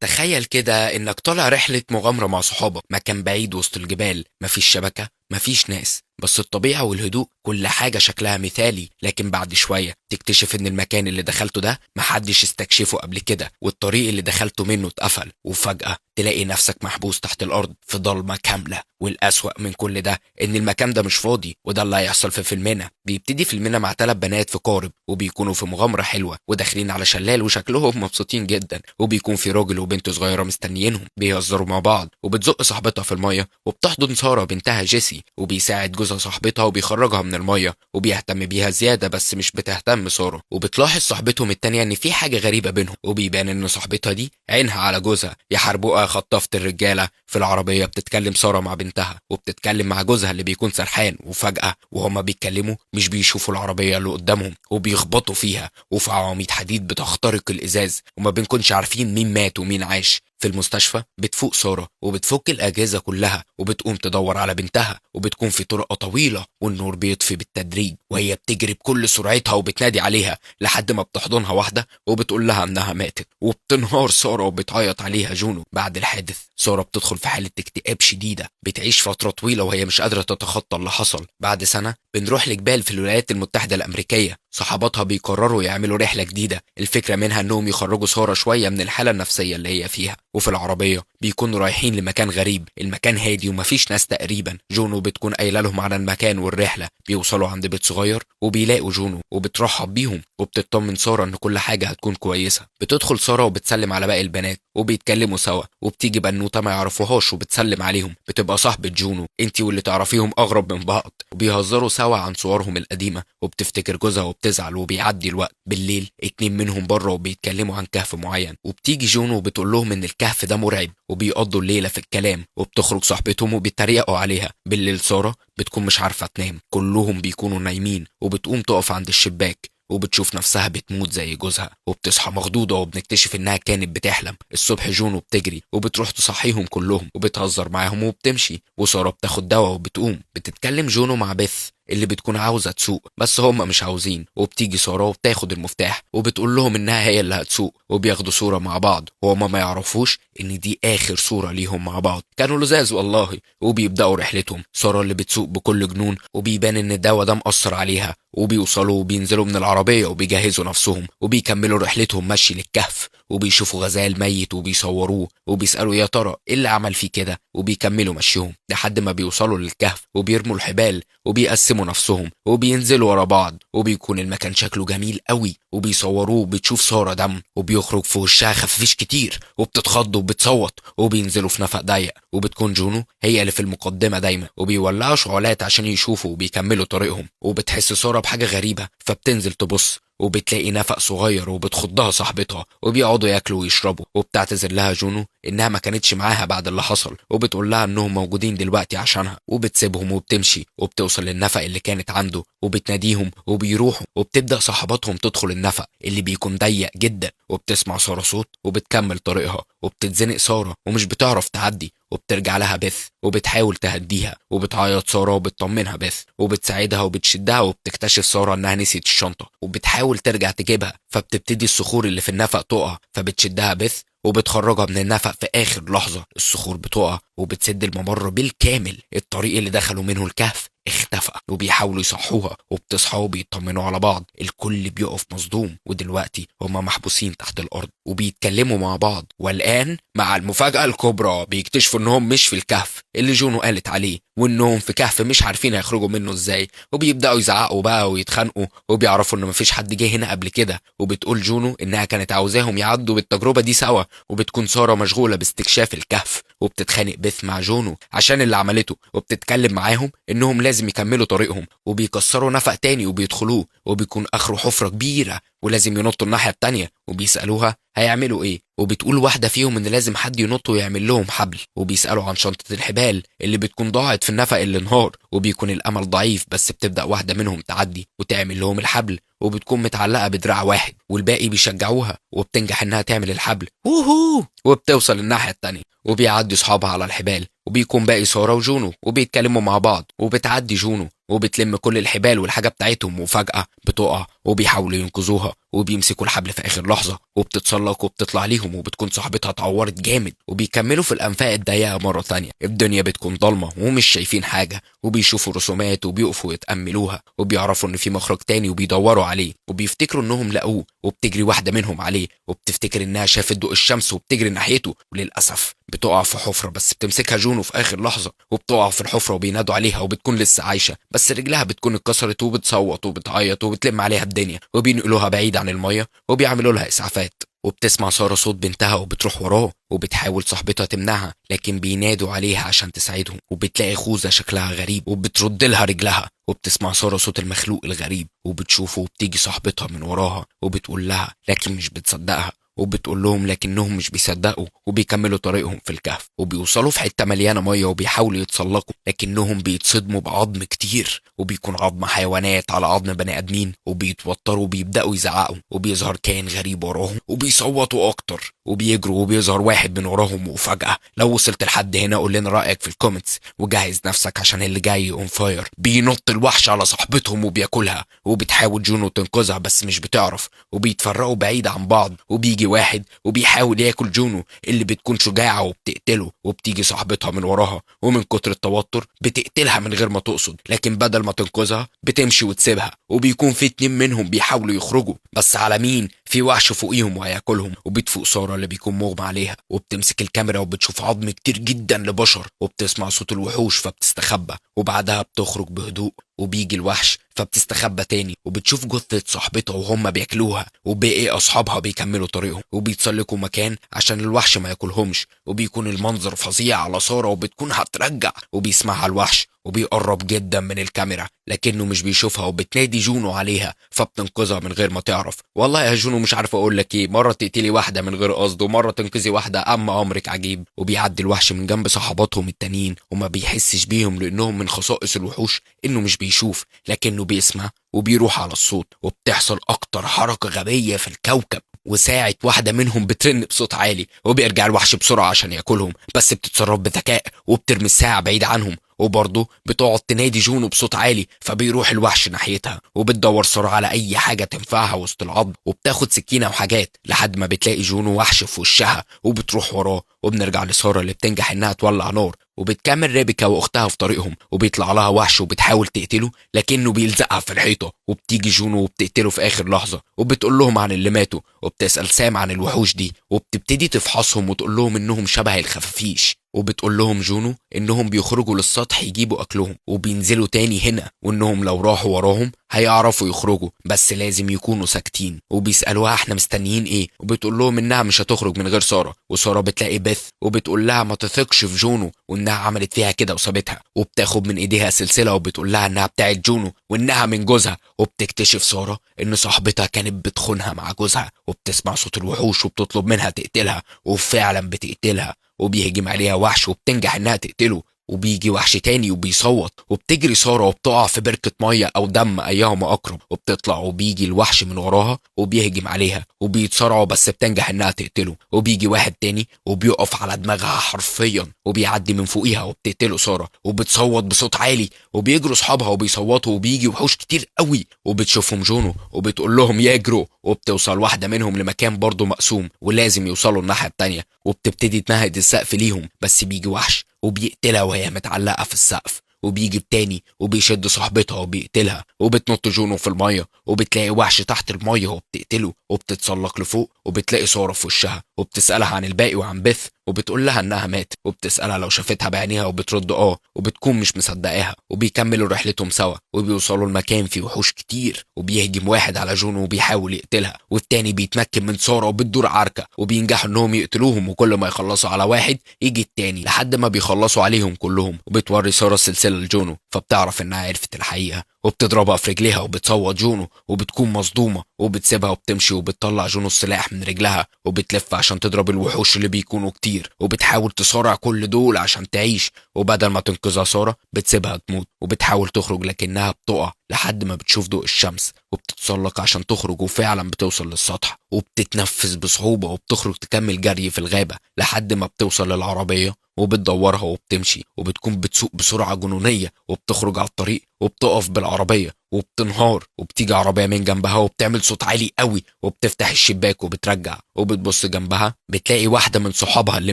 تخيل كده انك طالع رحلة مغامرة مع صحابك، مكان بعيد وسط الجبال، مفيش شبكة، مفيش ناس، بس الطبيعة والهدوء، كل حاجة شكلها مثالي. لكن بعد شوية تكتشف ان المكان اللي دخلته ده محدش استكشفه قبل كده، والطريق اللي دخلته منه اتقفل، وفجأة تلاقي نفسك محبوس تحت الارض في ضلمة كاملة. والأسوأ من كل ده ان المكان ده مش فاضي، وده اللي هيحصل في فيلمنا. بيبتدي فيلمنا مع 3 بنات في قارب، وبيكونوا في مغامرة حلوة وداخلين على شلال وشكلهم مبسوطين جدا، وبيكون في راجل وبنت صغيرة مستنيينهم بيهزروا مع بعض، وبتزق صاحبتها في المية، وبتحضن سارة بنتها جيسي، وبيساعد جوزها صاحبتها وبيخرجها من المية، وبيهتم بيها زيادة بس مش بتهتم سارة. وبتلاحظ صاحبتهم التانية ان في حاجة غريبة بينهم، وبيبان ان صاحبتها دي عينها على جوزها. يحاربوها خطافة الرجالة. في العربية بتتكلم سارة مع بنتها، وبتتكلم مع جوزها اللي بيكون سرحان، وفجأة وهما بيتكلموا مش بيشوفوا العربية اللي قدامهم، وبيخبطوا فيها، وفي عواميد حديد بتخترق الإزاز، وما بنكونش عارفين مين مات ومين عاش. في المستشفى بتفوق سارة وبتفك الأجهزة كلها، وبتقوم تدور على بنتها، وبتكون في طرقة طويلة والنور بيطفي بالتدريج، وهي بتجري بكل سرعتها وبتنادي عليها لحد ما بتحضنها واحدة وبتقول لها إنها ماتت. وبتنهار سارة وبتعيط عليها جونو. بعد الحادث سارة بتدخل في حالة اكتئاب شديدة، بتعيش فترة طويلة وهي مش قادرة تتخطى اللي حصل. بعد سنة بنروح لجبال في الولايات المتحدة الأمريكية. صحاباتها بيقرروا يعملوا رحلة جديدة، الفكرة منها انهم يخرجوا سارة شوية من الحالة النفسية اللي هي فيها. وفي العربية بيكونوا رايحين لمكان غريب، المكان هادي ومفيش ناس تقريبا. جونو بتكون قايلة لهم على المكان والرحلة. بيوصلوا عند بيت صغير وبيلاقوا جونو وبترحب بيهم، وبتطمن سارة ان كل حاجة هتكون كويسة. بتدخل سارة وبتسلم على باقي البنات وبيتكلموا سوا، وبتيجي بنوتة ما يعرفوهاش وبتسلم عليهم، بتبقى صاحبة جونو. انتي واللي تعرفيهم اغرب من بعض. وبيهزروا سوا عن صورهم القديمة، وبتفتكر جوزها وبتزعل. وبيعدي الوقت. بالليل 2 منهم بره وبيتكلموا عن كهف معين، وبتيجي جونو وبتقول لهم ان الكهف ده مرعب، وبيقضوا الليلة في الكلام. وبتخرج صاحبتهم وبيتريقوا عليها. بالليل سارة بتكون مش عارفة تنام، كلهم بيكونوا نايمين، وبتقوم تقف عند الشباك وبتشوف نفسها بتموت زي جوزها، وبتصحى مخضوضة وبنكتشف انها كانت بتحلم. الصبح جونو بتجري وبتروح تصحيهم كلهم وبتهزر معاهم وبتمشي، وسارة بتاخد دواء وبتقوم. بتتكلم جونو مع بيث اللي بتكون عاوزة تسوق بس هما مش عاوزين، وبتيجي سارة وبتاخد المفتاح وبتقول لهم انها هي اللي هتسوق، وبياخدوا صورة مع بعض، وهما ما يعرفوش ان دي اخر صورة ليهم مع بعض. كانوا لزاز والله. وبيبدأوا رحلتهم، سارة اللي بتسوق بكل جنون، وبيبان ان الدواء ده مأثر عليها. وبيوصلوا وبينزلوا من العربية وبيجهزوا نفسهم وبيكملوا رحلتهم مشي للكهف، وبيشوفوا غزال ميت وبيصوروه، وبيسألوا يا ترى ايه اللي عمل فيه كده، وبيكملوا مشيهم لحد ما بيوصلوا للكهف، وبيرموا الحبال وبيقسموا نفسهم وبينزلوا ورا بعض. وبيكون المكان شكله جميل قوي، وبيصوروه. وبتشوف سارة دم وبيخرج في وشها خفيش كتير، وبتتخض وبتصوت. وبينزلوا في نفق ضيق، وبتكون جونو هي اللي في المقدمة دايما، وبيولعوا شعلات عشان يشوفوا وبيكملوا طريقهم. وبتحس سارة بحاجة غريبة فبتنزل تبص، وبتلاقي نفق صغير وبتخضها صاحبتها، وبيقعدوا ياكلوا ويشربوا. وبتعتذر لها جونو انها ما كانتش معاها بعد اللي حصل، وبتقول لها انهم موجودين دلوقتي عشانها. وبتسيبهم وبتمشي وبتوصل للنفق اللي كانت عنده، وبتناديهم وبيروحوا. وبتبدأ صاحباتهم تدخل النفق اللي بيكون ضيق جدا، وبتسمع سارة صوت وبتكمل طريقها. وبتتزنق سارة ومش بتعرف تعدي، وبترجع لها بيث وبتحاول تهديها. وبتعيط سارة وبتطمنها بيث وبتساعدها وبتشدها. وبتكتشف سارة انها نسيت الشنطة وبتحاول ترجع تجيبها، فبتبتدي الصخور اللي في النفق تقع، فبتشدها بيث وبتخرجها من النفق. في اخر لحظة الصخور بتقع وبتسد الممر بالكامل. الطريق اللي دخلوا منه الكهف اختفى، وبيحاولوا يصحوها وبتصحى وبيطمنوا على بعض. الكل بيقف مصدوم، ودلوقتي هما محبوسين تحت الارض وبيتكلموا مع بعض. والان مع المفاجأة الكبرى بيكتشفوا انهم مش في الكهف اللي جونو قالت عليه، وانهم في كهف مش عارفين هيخرجوا منه ازاي. وبيبدأوا يزعقوا بقى ويتخانقوا، وبيعرفوا ان مفيش حد جه هنا قبل كده. وبتقول جونو انها كانت عاوزاهم يعدوا بالتجربة دي سوا. وبتكون سارة مشغولة باستكشاف الكهف، وبتتخانق بيث مع جونو عشان اللي عملته، وبتتكلم معاهم انهم لازم يكملوا طريقهم. وبيكسروا نفق تاني وبيدخلوه، وبيكون اخره حفرة كبيرة ولازم ينطوا الناحية التانية. وبيسألوها هيعملوا ايه، وبتقول واحدة فيهم ان لازم حد ينط ويعمل لهم حبل. وبيسألوا عن شنطة الحبال اللي بتكون ضاعت في النفق اللي انهار، وبيكون الامل ضعيف، بس بتبدأ واحدة منهم تعدي وتعمل لهم الحبل، وبتكون متعلقة بدراع واحد، والباقي بيشجعوها وبتنجح انها تعمل الحبل ووهو، وبتوصل الناحية التانية. وبيعدي صحابها على الحبال، وبيكون باقي سارة وجونو وبيتكلموا مع بعض. وبتعدي جونو وبتلم كل الحبال والحاجة بتاعتهم، وفجأة بتقع وبيحاولوا ينقذوها. وبيمسكوا الحبل في اخر لحظه وبتتسلق وبتطلع ليهم، وبتكون صاحبتها اتعورت جامد. وبيكملوا في الانفاق الضيقه مره تانية. الدنيا بتكون ضلمه ومش شايفين حاجه، وبيشوفوا رسومات وبيقفوا يتاملوها، وبيعرفوا ان في مخرج تاني وبيدوروا عليه، وبيفتكروا انهم لقوه. وبتجري واحده منهم عليه وبتفتكر انها شافت ضوء الشمس وبتجري ناحيته، وللاسف بتقع في حفره، بس بتمسكها جونو في اخر لحظه وبتقع في الحفره وبينادوا عليها وبتكون لسه عايشه، بس رجلها بتكون اتكسرت وبتصوت وبتعيط وبتلم عليها الدنيا، وبينقلوها بعيد عن الميه وبيعملوا لها اسعافات. وبتسمع سارة صوت بنتها وبتروح وراه، وبتحاول صاحبتها تمنعها لكن بينادوا عليها عشان تساعدهم. وبتلاقي خوذة شكلها غريب وبترد لها رجلها. وبتسمع سارة صوت المخلوق الغريب وبتشوفه، وبتيجي صاحبتها من وراها وبتقول لها لكن مش بتصدقها، وبتقول لهم لكنهم مش بيصدقوا، وبيكملوا طريقهم في الكهف. وبيوصلوا في حتة مليانة مية وبيحاولوا يتسلقوا، لكنهم بيتصدموا بعظم كتير، وبيكون عظم حيوانات على عظم بني ادمين، وبيتوتروا وبيبدأوا يزعقوا، وبيظهر كائن غريب وراهم وبيصوتوا اكتر، وبيجروا وبيظهر واحد من وراهم. وفجأة لو وصلت لحد هنا قول لنا رأيك في الكومنتس، وجهز نفسك عشان اللي جاي اون فاير. بينط الوحش على صاحبتهم وبياكلها، وبتحاول جونو تنقذها بس مش بتعرف، وبيتفرقوا بعيد عن بعض. وبيجي واحد وبيحاول ياكل جونو اللي بتكون شجاعة وبتقتله، وبتيجي صاحبتها من وراها ومن كتر التوتر بتقتلها من غير ما تقصد، لكن بدل ما تنقذها بتمشي وتسيبها. وبيكون في 2 منهم بيحاولوا يخرجوا، بس على مين؟ في وحش فوقيهم وهياكلهم. وبتفوق سارة اللي بيكون مغمى عليها وبتمسك الكاميرا وبتشوف عظم كتير جدا لبشر، وبتسمع صوت الوحوش فبتستخبى، وبعدها بتخرج بهدوء. وبيجي الوحش فبتستخبى تاني، وبتشوف جثة صاحبتها وهم بياكلوها، وباقي اصحابها بيكملوا طريقهم وبيتسلقوا مكان عشان الوحش ما ياكلهمش. وبيكون المنظر فظيع على سارة وبتكون هترجع، وبيسمعها الوحش وبيقرب جدا من الكاميرا لكنه مش بيشوفها، وبتنادي جونو عليها فبتنقذها من غير ما تعرف. والله يا جونو مش عارف اقول لك ايه، مره تقتلي واحده من غير قصد ومره تنقذي واحده، اما امرك عجيب. وبيعدي الوحش من جنب صحباتهم التانيين وما بيحسش بيهم، لانهم من خصائص الوحوش انه مش بيشوف لكنه بيسمع، وبيروح على الصوت. وبتحصل اكتر حركه غبيه في الكوكب، وساعة واحدة منهم بترن بصوت عالي، وبيرجع الوحش بسرعة عشان ياكلهم، بس بتتصرف بذكاء وبترمي الساعة بعيد عنهم، وبرضه بتقعد تنادي جونو بصوت عالي، فبيروح الوحش ناحيتها. وبتدور سارة على اي حاجة تنفعها وسط العظم، وبتاخد سكينة وحاجات لحد ما بتلاقي جونو وحش في وشها وبتروح وراه. وبنرجع لسارة اللي بتنجح انها تولع نار، وبتكمل ريبيكا واختها في طريقهم، وبيطلع لها وحش وبتحاول تقتله لكنه بيلزقها في الحيطة. وبتيجي جونو وبتقتله في اخر لحظة، وبتقول لهم عن اللي ماتوا، وبتسأل سام عن الوحوش دي، وبتبتدي تفحصهم وتقول لهم انهم شبه الخفافيش. وبتقول لهم جونو انهم بيخرجوا للسطح يجيبوا اكلهم وبينزلوا تاني هنا، وانهم لو راحوا وراهم هيعرفوا يخرجوا بس لازم يكونوا ساكتين. وبيسألوها احنا مستنيين ايه، وبتقول لهم انها مش هتخرج من غير سارة. وسارة بتلاقي بيث وبتقول لها ما تثقش في جونو، وانها عملت فيها كده وسابتها، وبتاخد من ايديها سلسلة وبتقول لها انها بتاعت جونو وانها من جوزها. وبتكتشف سارة ان صاحبتها كانت بتخونها مع جوزها، وبتسمع صوت الوحوش وبتطلب منها تقتلها، وفعلا بتقتلها. وبيهجم عليها وحش وبتنجح انها تقتله، وبيجي وحش تاني وبيصوت، وبتجري سارة وبتقع في بركة مية أو دم أيهما أقرب، وبتطلع وبيجي الوحش من وراها وبيهجم عليها وبيتصارعوا بس بتنجح إنها تقتله. وبيجي واحد تاني وبيقف على دماغها حرفيا وبيعدي من فوقيها وبتقتله سارة، وبتصوت بصوت عالي، وبيجروا أصحابها وبيصوتوا، وبيجي وحوش كتير قوي وبتشوفهم جونو وبتقول لهم يجروا. وبتوصل واحدة منهم لمكان برضه مقسوم ولازم يوصلوا الناحية التانية، وبتبتدي تمهد السقف ليهم، بس بيجي وحش وبيقتلها وهي متعلقة في السقف. وبيجي التاني وبيشد صاحبتها وبيقتلها، وبتنط جونو في المية وبتلاقي وحش تحت المية وبتقتله، وبتتسلق لفوق وبتلاقي سارة في وشها وبتسألها عن الباقي وعن بيث، وبتقول لها انها ماتت، وبتسألها لو شافتها بعينيها وبترد وبتكون مش مصدقاها. وبيكملوا رحلتهم سوا وبيوصلوا المكان فيه وحوش كتير، وبيهجم واحد على جونو وبيحاول يقتلها، والتاني بيتمكن من سارة وبتدور عركة، وبينجحوا انهم يقتلوهم، وكل ما يخلصوا على واحد يجي التاني لحد ما بيخلصوا عليهم كلهم. وبتوري سارة السلسلة لجونو فبتعرف انها عرفت الحقيقة، وبتضربها في رجليها وبتصوت جونو وبتكون مصدومة، وبتسيبها وبتمشي، وبتطلع جونو السلاح من رجلها وبتلف عشان تضرب الوحوش اللي بيكونوا كتير، وبتحاول تصارع كل دول عشان تعيش. وبدل ما تنقذها سارة بتسيبها تموت، وبتحاول تخرج لكنها بتقع لحد ما بتشوف ضوء الشمس، وبتتسلق عشان تخرج، وفعلا بتوصل للسطح وبتتنفس بصعوبة، وبتخرج تكمل جري في الغابة لحد ما بتوصل للعربية وبتدورها وبتمشي، وبتكون بتسوق بسرعة جنونية وبتخرج على الطريق وبتقف بالعربية، وبتنهار، وبتيجي عربية من جنبها وبتعمل صوت عالي قوي وبتفتح الشباك وبترجع، وبتبص جنبها بتلاقي واحدة من صحابها اللي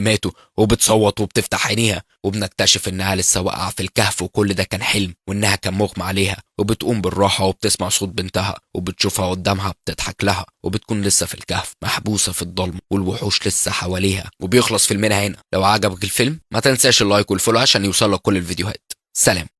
ماتوا وبتصوت وبتفتح عينيها، وبنكتشف انها لسه واقعة في الكهف وكل ده كان حلم، وانها كان مغمى عليها، وبتقوم بالراحة وبتسمع صوت بنتها وبتشوفها قدامها بتضحك لها، وبتكون لسه في الكهف محبوسة في الضلمة والوحوش لسه حواليها. وبيخلص فيلمنا هنا. لو عجبك الفيلم ما تنساش اللايك والفولو عشان يوصلك كل الفيديوهات. سلام.